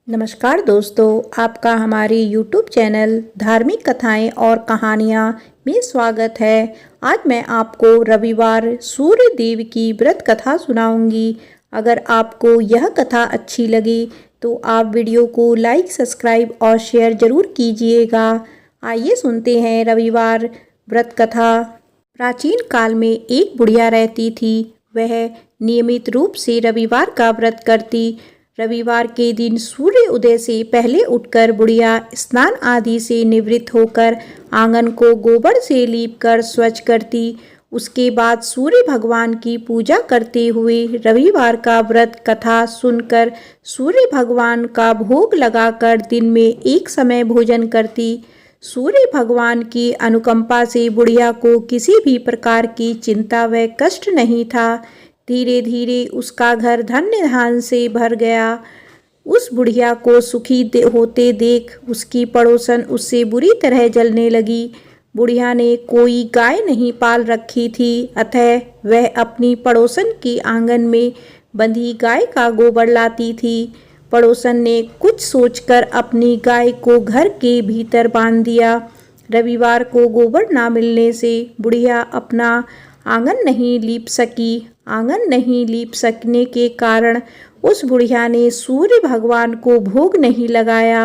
नमस्कार दोस्तों, आपका हमारे YouTube चैनल धार्मिक कथाएं और कहानियां में स्वागत है। आज मैं आपको रविवार सूर्य देव की व्रत कथा सुनाऊंगी। अगर आपको यह कथा अच्छी लगी तो आप वीडियो को लाइक, सब्सक्राइब और शेयर जरूर कीजिएगा। आइए सुनते हैं रविवार व्रत कथा। प्राचीन काल में एक बुढ़िया रहती थी। वह नियमित रूप से रविवार का व्रत करती। रविवार के दिन सूर्य उदय से पहले उठकर बुढ़िया स्नान आदि से निवृत्त होकर आंगन को गोबर से लीपकर स्वच्छ करती। उसके बाद सूर्य भगवान की पूजा करते हुए रविवार का व्रत कथा सुनकर सूर्य भगवान का भोग लगाकर दिन में एक समय भोजन करती। सूर्य भगवान की अनुकंपा से बुढ़िया को किसी भी प्रकार की चिंता व कष्ट नहीं था। धीरे धीरे उसका घर धन्य धान से भर गया। उस बुढ़िया को सुखी होते देख उसकी पड़ोसन उससे बुरी तरह जलने लगी। बुढ़िया ने कोई गाय नहीं पाल रखी थी, अतः वह अपनी पड़ोसन के आंगन में बंधी गाय का गोबर लाती थी। पड़ोसन ने कुछ सोचकर अपनी गाय को घर के भीतर बांध दिया। रविवार को गोबर ना मिलने से बुढ़िया अपना आंगन नहीं लीप सकी। आंगन नहीं लीप सकने के कारण उस बुढ़िया ने सूर्य भगवान को भोग नहीं लगाया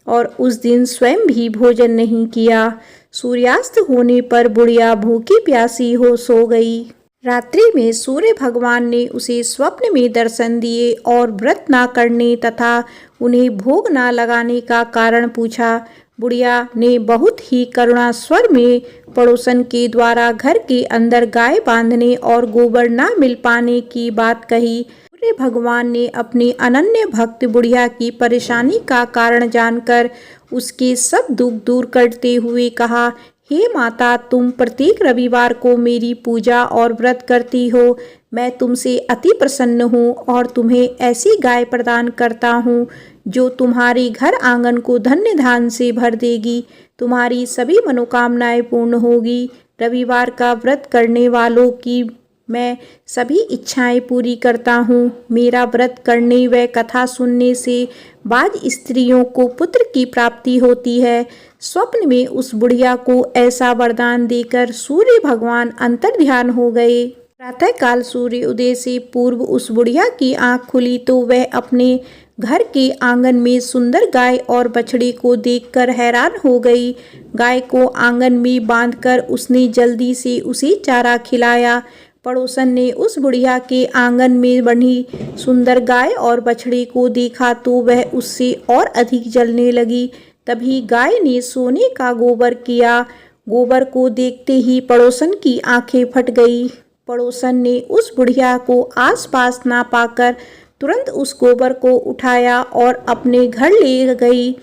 और उस दिन स्वयं भी भोजन नहीं किया। सूर्यास्त होने पर बुढ़िया भूखी प्यासी हो सो गई। रात्रि में सूर्य भगवान ने उसे स्वप्न में दर्शन दिए और व्रत ना करने तथा उन्हें भोग ना लगाने का कारण पूछा। बुढ़िया ने बहुत ही करुणा स्वर में पड़ोसन के द्वारा घर के अंदर गाय बांधने और गोबर ना मिल पाने की बात कही। सूर्य भगवान ने अपनी अनन्य भक्त बुढ़िया की परेशानी का कारण जानकर उसके सब दुख दूर करते हुए कहा, हे माता, तुम प्रत्येक रविवार को मेरी पूजा और व्रत करती हो। मैं तुमसे अति प्रसन्न हूँ और तुम्हें ऐसी गाय प्रदान करता हूँ जो तुम्हारे घर आंगन को धन्य धान से भर देगी। तुम्हारी सभी मनोकामनाएं पूर्ण होगी। रविवार का व्रत करने वालों की मैं सभी इच्छाएं पूरी करता हूँ। मेरा व्रत करने व कथा सुनने से बाज स्त्रियों को पुत्र की प्राप्ति होती है। स्वप्न में उस बुढ़िया को ऐसा वरदान देकर सूर्य भगवान अंतर्ध्यान हो गए। प्रातःकाल सूर्य उदय से पूर्व उस बुढ़िया की आंख खुली तो वह अपने घर के आंगन में सुंदर गाय और बछड़े को देखकर हैरान हो गई। गाय को आंगन में बांधकर उसने जल्दी से उसे चारा खिलाया। पड़ोसन ने उस बुढ़िया के आंगन में बंधी सुंदर गाय और बछड़े को देखा तो वह उससे और अधिक जलने लगी। तभी गाय ने सोने का गोबर किया। गोबर को देखते ही पड़ोसन की आंखें फट गई। पड़ोसन ने उस बुढ़िया को आसपास ना पाकर तुरंत उस गोबर को उठाया और अपने घर ले गई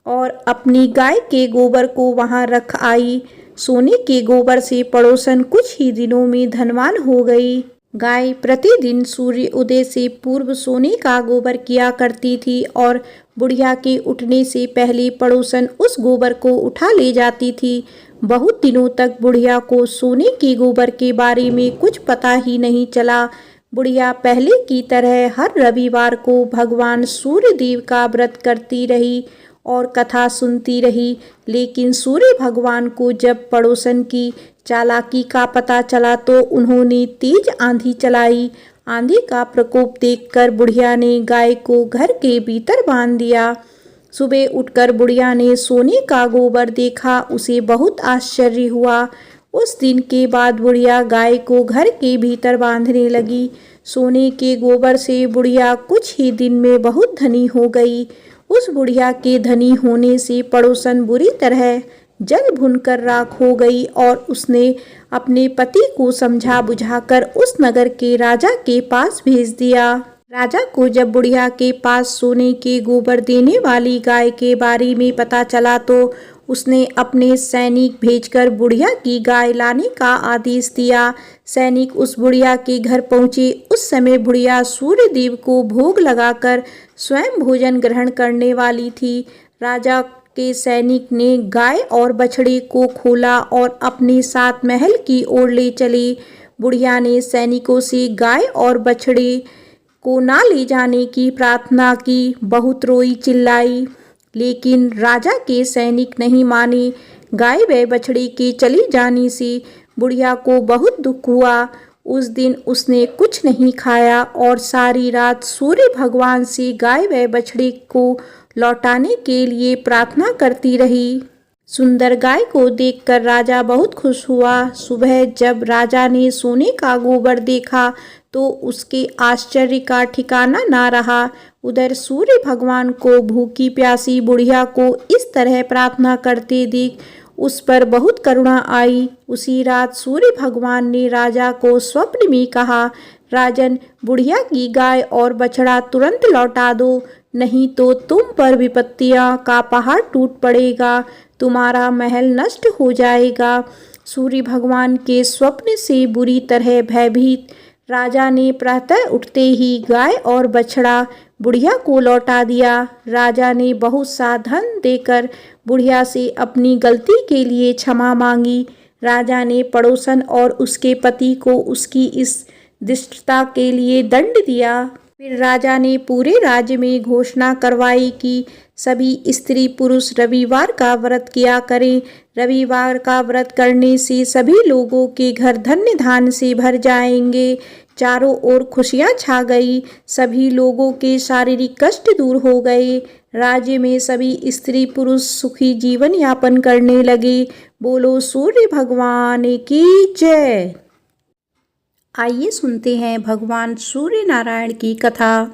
और अपनी गाय के गोबर को वहां रख आई। सोने के गोबर से पड़ोसन कुछ ही दिनों में धनवान हो गई। गाय प्रतिदिन सूर्य उदय से पूर्व सोने का गोबर किया करती थी और बुढ़िया के उठने से पहले पड़ोसन उस गोबर को उठा ले जाती थी। बहुत दिनों तक बुढ़िया को सोने के गोबर के बारे में कुछ पता ही नहीं चला। बुढ़िया पहले की तरह हर रविवार को भगवान सूर्य देव का व्रत करती रही और कथा सुनती रही। लेकिन सूर्य भगवान को जब पड़ोसन की चालाकी का पता चला तो उन्होंने तेज आंधी चलाई। आंधी का प्रकोप देखकर बुढ़िया ने गाय को घर के भीतर बांध दिया। सुबह उठकर बुढ़िया ने सोने का गोबर देखा। उसे बहुत आश्चर्य हुआ। उस दिन के बाद बुढ़िया गाय को घर के भीतर बांधने लगी। सोने के गोबर से बुढ़िया कुछ ही दिन में बहुत धनी हो गई। उस बुढ़िया के धनी होने से पड़ोसन बुरी तरह जल भुनकर राख हो गई और उसने अपने पति को समझा बुझाकर उस नगर के राजा के पास भेज दिया। राजा को जब बुढ़िया के पास सोने के गोबर देने वाली गाय के बारे में पता चला तो उसने अपने सैनिक भेजकर बुढ़िया की गाय लाने का आदेश दिया। सैनिक उस बुढ़िया के घर पहुंचे। उस समय बुढ़िया सूर्य देव को भोग लगाकर स्वयं भोजन ग्रहण करने वाली थी। राजा के सैनिक ने गाय और बछड़े को खोला और अपने साथ महल की ओर ले चले। बुढ़िया ने सैनिकों से गाय और बछड़े को ना ले जाने की प्रार्थना की। बहुत रोई चिल्लाई, लेकिन राजा के सैनिक नहीं माने। गाय व बछड़े के चली जाने से बुढ़िया को बहुत दुख हुआ। उस दिन उसने कुछ नहीं खाया और सारी रात सूर्य भगवान से गाय व बछड़े को लौटाने के लिए प्रार्थना करती रही। सुंदर गाय को देखकर राजा बहुत खुश हुआ। सुबह जब राजा ने सोने का गोबर देखा तो उसके आश्चर्य का ठिकाना ना रहा। उधर सूर्य भगवान को भूखी प्यासी बुढ़िया को इस तरह प्रार्थना करते देख उस पर बहुत करुणा आई। उसी रात सूर्य भगवान ने राजा को स्वप्न में कहा, राजन, बुढ़िया की गाय और बछड़ा तुरंत लौटा दो, नहीं तो तुम पर विपत्तियां का पहाड़ टूट पड़ेगा, तुम्हारा महल नष्ट हो जाएगा। सूर्य भगवान के स्वप्न से बुरी तरह भयभीत राजा ने प्रातः उठते ही गाय और बछड़ा बुढ़िया को लौटा दिया। राजा ने बहुत सा धन देकर बुढ़िया से अपनी गलती के लिए क्षमा मांगी। राजा ने पड़ोसन और उसके पति को उसकी इस दुष्टता के लिए दंड दिया। फिर राजा ने पूरे राज्य में घोषणा करवाई कि सभी स्त्री पुरुष रविवार का व्रत किया करें। रविवार का व्रत करने से सभी लोगों के घर धन्य धान्य से भर जाएंगे। चारों ओर खुशियां छा गई। सभी लोगों के शारीरिक कष्ट दूर हो गए। राज्य में सभी स्त्री पुरुष सुखी जीवन यापन करने लगे। बोलो सूर्य भगवान की जय। आइए सुनते हैं भगवान सूर्य नारायण की कथा।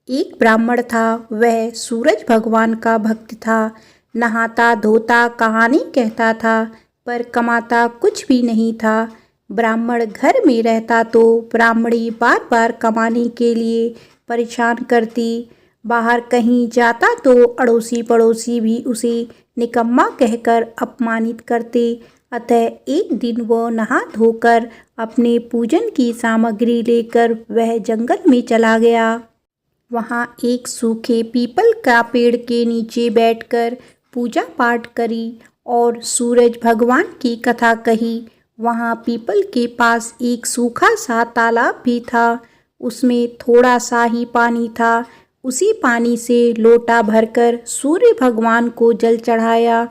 एक ब्राह्मण था, वह सूरज भगवान का भक्त था। नहाता धोता कहानी कहता था, पर कमाता कुछ भी नहीं था। ब्राह्मण घर में रहता तो ब्राह्मणी बार बार कमाने के लिए परेशान करती। बाहर कहीं जाता तो अड़ोसी पड़ोसी भी उसे निकम्मा कहकर अपमानित करते। अतः एक दिन वह नहा धोकर अपने पूजन की सामग्री लेकर वह जंगल में चला गया। वहाँ एक सूखे पीपल का पेड़ के नीचे बैठकर पूजा पाठ करी और सूरज भगवान की कथा कही। वहाँ पीपल के पास एक सूखा सा तालाब भी था। उसमें थोड़ा सा ही पानी था। उसी पानी से लोटा भरकर सूर्य भगवान को जल चढ़ाया।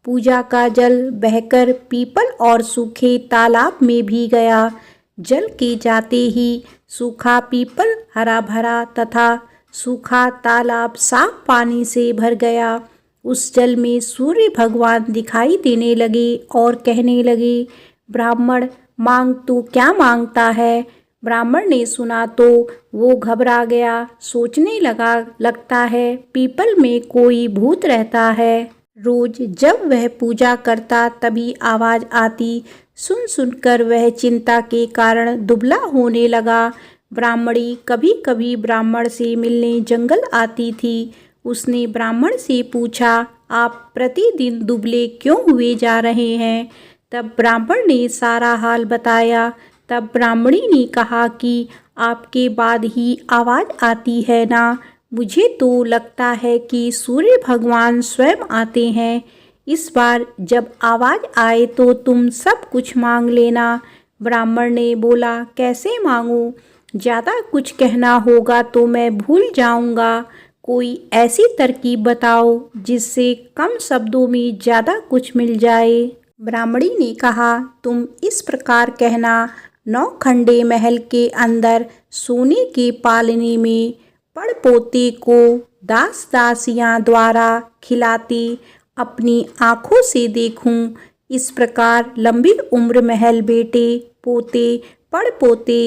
पूजा का जल बहकर पीपल और सूखे तालाब में भी गया। जल के जाते ही सूखा पीपल हरा भरा तथा सूखा तालाब साफ पानी से भर गया। उस जल में सूर्य भगवान दिखाई देने लगे और कहने लगे, ब्राह्मण, मांग तू क्या मांगता है। ब्राह्मण ने सुना तो वो घबरा गया। सोचने लगता है पीपल में कोई भूत रहता है। रोज जब वह पूजा करता तभी आवाज आती। सुन सुनकर वह चिंता के कारण दुबला होने लगा। ब्राह्मणी कभी कभी ब्राह्मण से मिलने जंगल आती थी। उसने ब्राह्मण से पूछा, आप प्रतिदिन दुबले क्यों हुए जा रहे हैं। तब ब्राह्मण ने सारा हाल बताया। तब ब्राह्मणी ने कहा कि आपके बाद ही आवाज़ आती है ना। मुझे तो लगता है कि सूर्य भगवान स्वयं आते हैं। इस बार जब आवाज़ आए तो तुम सब कुछ मांग लेना। ब्राह्मण ने बोला, कैसे मांगूं? ज़्यादा कुछ कहना होगा तो मैं भूल जाऊंगा। कोई ऐसी तरकीब बताओ जिससे कम शब्दों में ज़्यादा कुछ मिल जाए। ब्राह्मणी ने कहा, तुम इस प्रकार कहना, 9 खंडे महल के अंदर सोने के पालने में पड़पोते को दास दासियां द्वारा खिलाते अपनी आँखों से देखूं। इस प्रकार लंबी उम्र महल बेटे पोते पड़पोते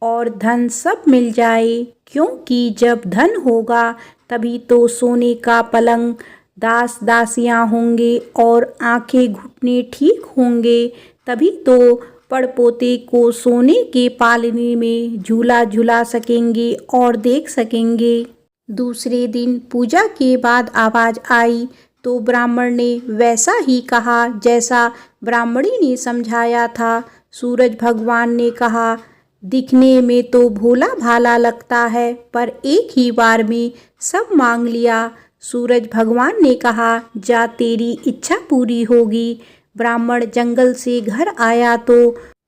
और धन सब मिल जाए। क्योंकि जब धन होगा तभी तो सोने का पलंग, दास दासियां होंगे और आंखें घुटने ठीक होंगे। तभी तो पड़पोते को सोने के पालने में झूला झूला सकेंगे और देख सकेंगे। दूसरे दिन पूजा के बाद आवाज़ आई तो ब्राह्मण ने वैसा ही कहा जैसा ब्राह्मणी ने समझाया था। सूरज भगवान ने कहा, दिखने में तो भोला भाला लगता है, पर एक ही बार में सब मांग लिया। सूरज भगवान ने कहा, जा तेरी इच्छा पूरी होगी। ब्राह्मण जंगल से घर आया तो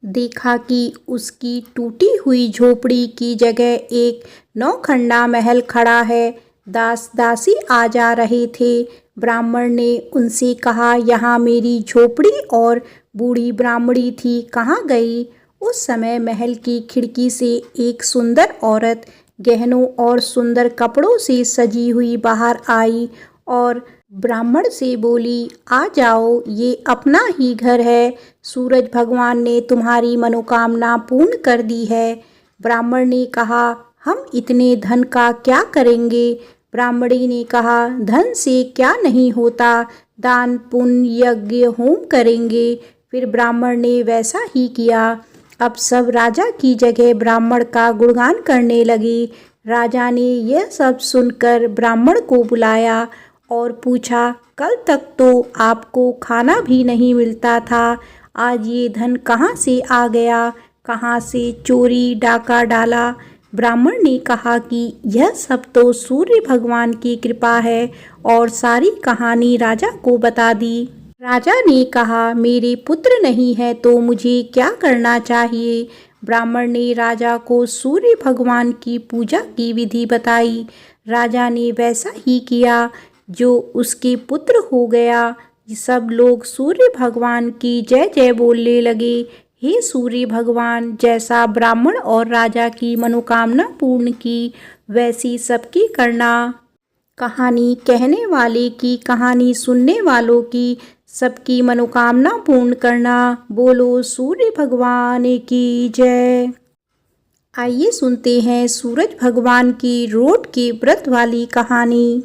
देखा कि उसकी टूटी हुई झोपड़ी की जगह एक नौखंडा महल खड़ा है। दास दासी आ जा रहे थे। ब्राह्मण ने उनसे कहा, यहाँ मेरी झोपड़ी और बूढ़ी ब्राह्मणी थी, कहाँ गई? उस समय महल की खिड़की से एक सुंदर औरत गहनों और सुंदर कपड़ों से सजी हुई बाहर आई और ब्राह्मण से बोली, आ जाओ, ये अपना ही घर है। सूरज भगवान ने तुम्हारी मनोकामना पूर्ण कर दी है। ब्राह्मण ने कहा, हम इतने धन का क्या करेंगे? ब्राह्मणी ने कहा, धन से क्या नहीं होता, दान पुण्य यज्ञ होम करेंगे। फिर ब्राह्मण ने वैसा ही किया। अब सब राजा की जगह ब्राह्मण का गुणगान करने लगे। राजा ने यह सब सुनकर ब्राह्मण को बुलाया और पूछा, कल तक तो आपको खाना भी नहीं मिलता था, आज ये धन कहाँ से आ गया? कहाँ से चोरी डाका डाला? ब्राह्मण ने कहा कि यह सब तो सूर्य भगवान की कृपा है और सारी कहानी राजा को बता दी। राजा ने कहा, मेरे पुत्र नहीं है तो मुझे क्या करना चाहिए? ब्राह्मण ने राजा को सूर्य भगवान की पूजा की विधि बताई। राजा ने वैसा ही किया जो उसके पुत्र हो गया। सब लोग सूर्य भगवान की जय जय बोलने लगे। हे सूर्य भगवान, जैसा ब्राह्मण और राजा की मनोकामना पूर्ण की, वैसी सबकी करना। कहानी कहने वाले की, कहानी सुनने वालों की, सबकी मनोकामना पूर्ण करना। बोलो सूर्य भगवान की जय। आइए सुनते हैं सूरज भगवान की रोट के व्रत वाली कहानी।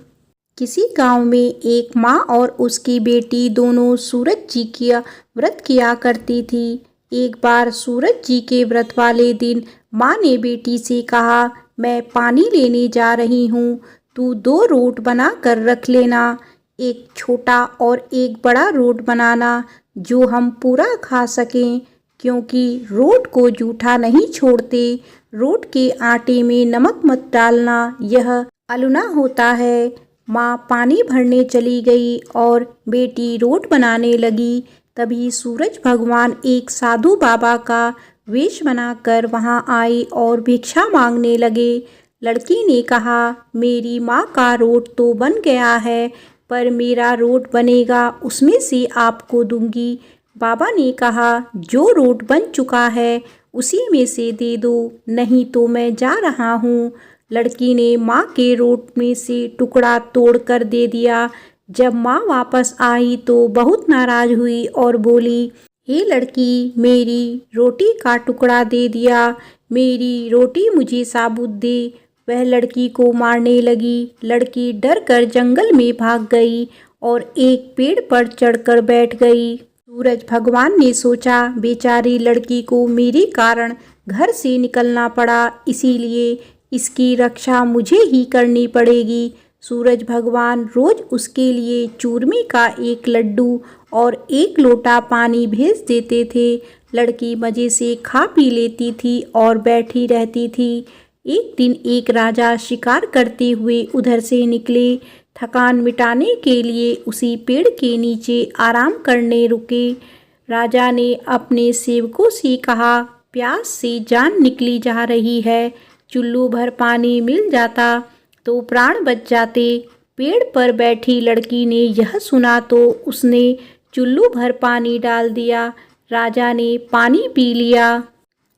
किसी गांव में एक माँ और उसकी बेटी दोनों सूरज जी की व्रत किया करती थी। एक बार सूरज जी के व्रत वाले दिन माँ ने बेटी से कहा, मैं पानी लेने जा रही हूँ, तू 2 रोट बना कर रख लेना। एक छोटा और एक बड़ा रोट बनाना जो हम पूरा खा सकें, क्योंकि रोट को जूठा नहीं छोड़ते। रोट के आटे में नमक मत डालना, यह अलुना होता है। माँ पानी भरने चली गई और बेटी रोट बनाने लगी। तभी सूरज भगवान एक साधु बाबा का वेश बनाकर वहाँ आए और भिक्षा मांगने लगे। लड़की ने कहा, मेरी माँ का रोट तो बन गया है, पर मेरा रोट बनेगा, उसमें से आपको दूंगी। बाबा ने कहा, जो रोट बन चुका है उसी में से दे दो, नहीं तो मैं जा रहा हूँ। लड़की ने माँ के रोट में से टुकड़ा तोड़ कर दे दिया। जब माँ वापस आई तो बहुत नाराज हुई और बोली, हे लड़की, मेरी रोटी का टुकड़ा दे दिया, मेरी रोटी मुझे साबुत दे। वह लड़की को मारने लगी। लड़की डर कर जंगल में भाग गई और एक पेड़ पर चढ़कर बैठ गई। सूरज भगवान ने सोचा, बेचारी लड़की को मेरे कारण घर से निकलना पड़ा, इसीलिए इसकी रक्षा मुझे ही करनी पड़ेगी। सूरज भगवान रोज उसके लिए चूरमे का एक लड्डू और 1 लोटा पानी भेज देते थे। लड़की मज़े से खा पी लेती थी और बैठी रहती थी। एक दिन एक राजा शिकार करते हुए उधर से निकले। थकान मिटाने के लिए उसी पेड़ के नीचे आराम करने रुके। राजा ने अपने सेवकों से कहा, प्यास से जान निकली जा रही है, चुल्लू भर पानी मिल जाता तो प्राण बच जाते। पेड़ पर बैठी लड़की ने यह सुना तो उसने चुल्लू भर पानी डाल दिया। राजा ने पानी पी लिया।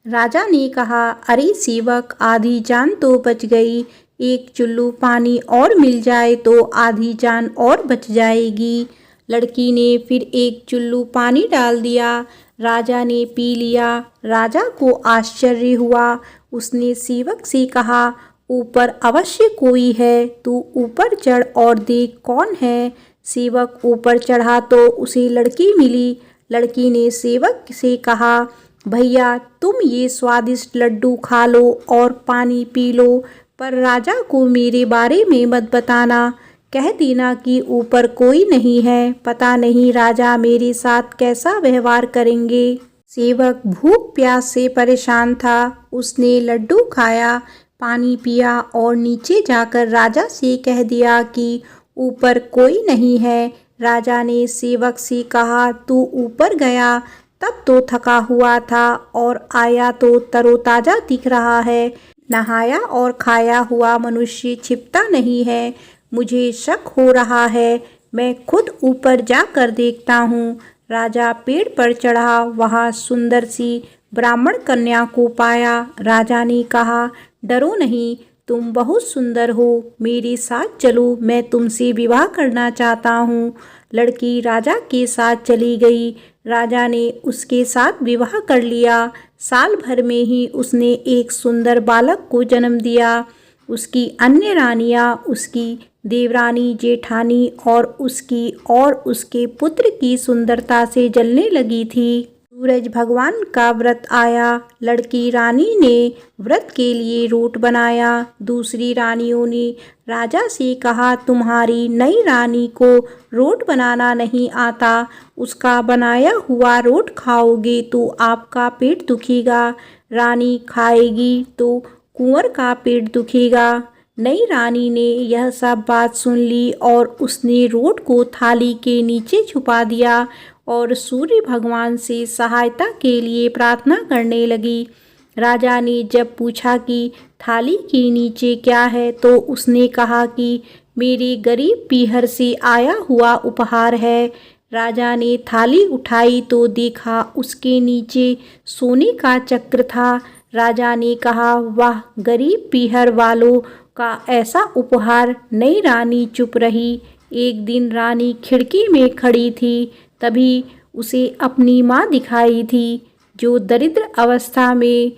राजा ने कहा, अरे सेवक, आधी जान तो बच गई, एक चुल्लू पानी और मिल जाए तो आधी जान और बच जाएगी। लड़की ने फिर एक चुल्लू पानी डाल दिया। राजा ने पी लिया। राजा को आश्चर्य हुआ। उसने सेवक से कहा, ऊपर अवश्य कोई है, तू ऊपर चढ़ और देख कौन है। सेवक ऊपर चढ़ा तो उसे लड़की मिली। लड़की ने सेवक से कहा, भैया, तुम ये स्वादिष्ट लड्डू खा लो और पानी पी लो, पर राजा को मेरे बारे में मत बताना। कह देना कि ऊपर कोई नहीं है, पता नहीं राजा मेरे साथ कैसा व्यवहार करेंगे। सेवक भूख प्यास से परेशान था। उसने लड्डू खाया, पानी पिया और नीचे जाकर राजा से कह दिया कि ऊपर कोई नहीं है। राजा ने सेवक से कहा, तू ऊपर गया तब तो थका हुआ था और आया तो तरोताजा दिख रहा है। नहाया और खाया हुआ मनुष्य छिपता नहीं है। मुझे शक हो रहा है, मैं खुद ऊपर जाकर देखता हूँ। राजा पेड़ पर चढ़ा, वहाँ सुंदर सी ब्राह्मण कन्या को पाया। राजा ने कहा, डरो नहीं, तुम बहुत सुंदर हो, मेरे साथ चलो, मैं तुमसे विवाह करना चाहता हूँ। लड़की राजा के साथ चली गई। राजा ने उसके साथ विवाह कर लिया। साल भर में ही उसने एक सुंदर बालक को जन्म दिया। उसकी अन्य रानियां उसकी देवरानी, जेठानी और उसके पुत्र की सुंदरता से जलने लगी थी। सूरज भगवान का व्रत आया। लड़की रानी ने व्रत के लिए रोट बनाया। दूसरी रानियों ने राजा से कहा, तुम्हारी नई रानी को रोट बनाना नहीं आता, उसका बनाया हुआ रोट खाओगे तो आपका पेट दुखेगा, रानी खाएगी तो कुंवर का पेट दुखेगा। नई रानी ने यह सब बात सुन ली और उसने रोट को थाली के नीचे छुपा दिया और सूर्य भगवान से सहायता के लिए प्रार्थना करने लगी। राजा ने जब पूछा कि थाली के नीचे क्या है, तो उसने कहा कि मेरे गरीब पीहर से आया हुआ उपहार है। राजा ने थाली उठाई तो देखा उसके नीचे सोने का चक्र था। राजा ने कहा, वाह, गरीब पीहर वालों का ऐसा उपहार। नई रानी चुप रही। एक दिन रानी खिड़की में खड़ी थी, तभी उसे अपनी माँ दिखाई थी, जो दरिद्र अवस्था में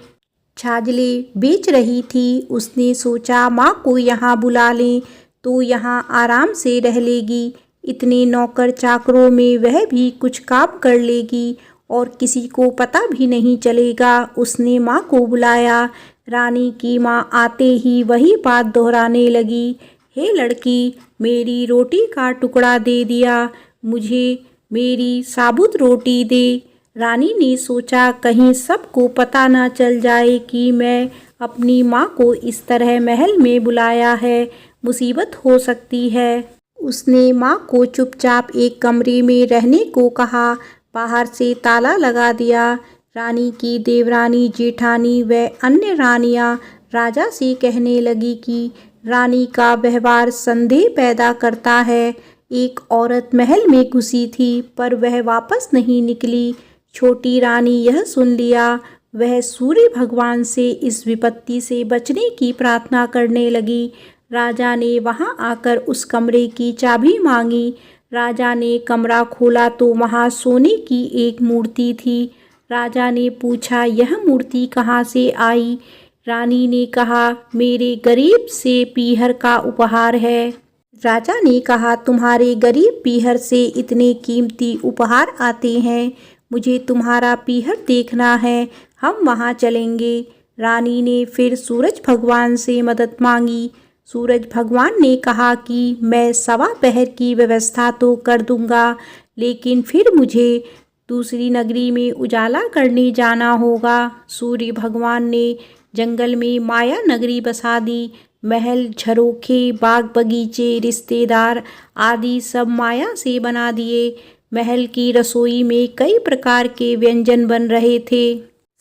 छाजले बेच रही थी। उसने सोचा, माँ को यहाँ बुला लें तो यहाँ आराम से रह लेगी। इतने नौकर चाकरों में वह भी कुछ काम कर लेगी और किसी को पता भी नहीं चलेगा। उसने माँ को बुलाया। रानी की माँ आते ही वही बात दोहराने लगी, हे लड़की, मेरी रोटी का टुकड़ा दे दिया, मुझे मेरी साबुत रोटी दे। रानी ने सोचा, कहीं सबको पता ना चल जाए कि मैं अपनी माँ को इस तरह महल में बुलाया है, मुसीबत हो सकती है। उसने माँ को चुपचाप एक कमरे में रहने को कहा, बाहर से ताला लगा दिया। रानी की देवरानी, जेठानी व अन्य रानियां राजा से कहने लगी कि रानी का व्यवहार संदेह पैदा करता है। एक औरत महल में घुसी थी, पर वह वापस नहीं निकली। छोटी रानी यह सुन लिया। वह सूर्य भगवान से इस विपत्ति से बचने की प्रार्थना करने लगी। राजा ने वहां आकर उस कमरे की चाबी मांगी। राजा ने कमरा खोला तो वहां सोने की एक मूर्ति थी। राजा ने पूछा, यह मूर्ति कहाँ से आई? रानी ने कहा, मेरे गरीब से पीहर का उपहार है। राजा ने कहा, तुम्हारे गरीब पीहर से इतने कीमती उपहार आते हैं, मुझे तुम्हारा पीहर देखना है, हम वहाँ चलेंगे। रानी ने फिर सूरज भगवान से मदद मांगी। सूरज भगवान ने कहा कि मैं सवा पहर की व्यवस्था तो कर दूंगा, लेकिन फिर मुझे दूसरी नगरी में उजाला करने जाना होगा। सूर्य भगवान ने जंगल में माया नगरी बसा दी। महल, झरोखे, बाग बगीचे, रिश्तेदार आदि सब माया से बना दिए। महल की रसोई में कई प्रकार के व्यंजन बन रहे थे।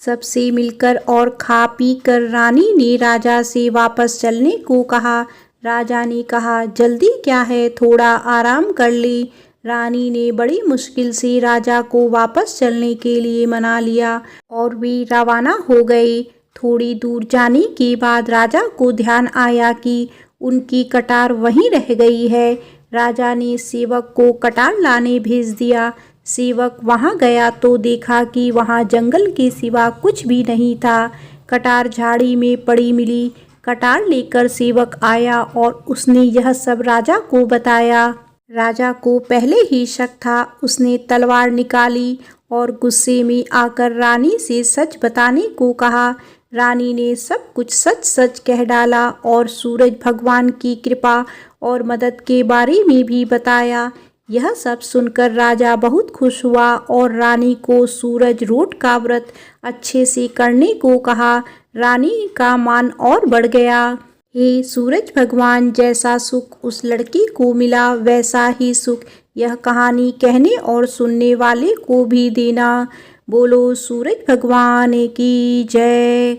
सबसे मिलकर और खा पी कर रानी ने राजा से वापस चलने को कहा। राजा ने कहा, जल्दी क्या है, थोड़ा आराम कर ले। रानी ने बड़ी मुश्किल से राजा को वापस चलने के लिए मना लिया और वे रवाना हो गए। थोड़ी दूर जाने के बाद राजा को ध्यान आया कि उनकी कटार वहीं रह गई है। राजा ने सेवक को कटार लाने भेज दिया। सेवक वहां गया तो देखा कि वहां जंगल के सिवा कुछ भी नहीं था। कटार झाड़ी में पड़ी मिली। कटार लेकर सेवक आया और उसने यह सब राजा को बताया। राजा को पहले ही शक था। उसने तलवार निकाली और गुस्से में आकर रानी से सच बताने को कहा। रानी ने सब कुछ सच सच कह डाला और सूरज भगवान की कृपा और मदद के बारे में भी बताया। यह सब सुनकर राजा बहुत खुश हुआ और रानी को सूरज रोट का व्रत अच्छे से करने को कहा। रानी का मान और बढ़ गया। हे सूरज भगवान, जैसा सुख उस लड़की को मिला वैसा ही सुख यह कहानी कहने और सुनने वाले को भी देना। बोलो सूरज भगवान की जय।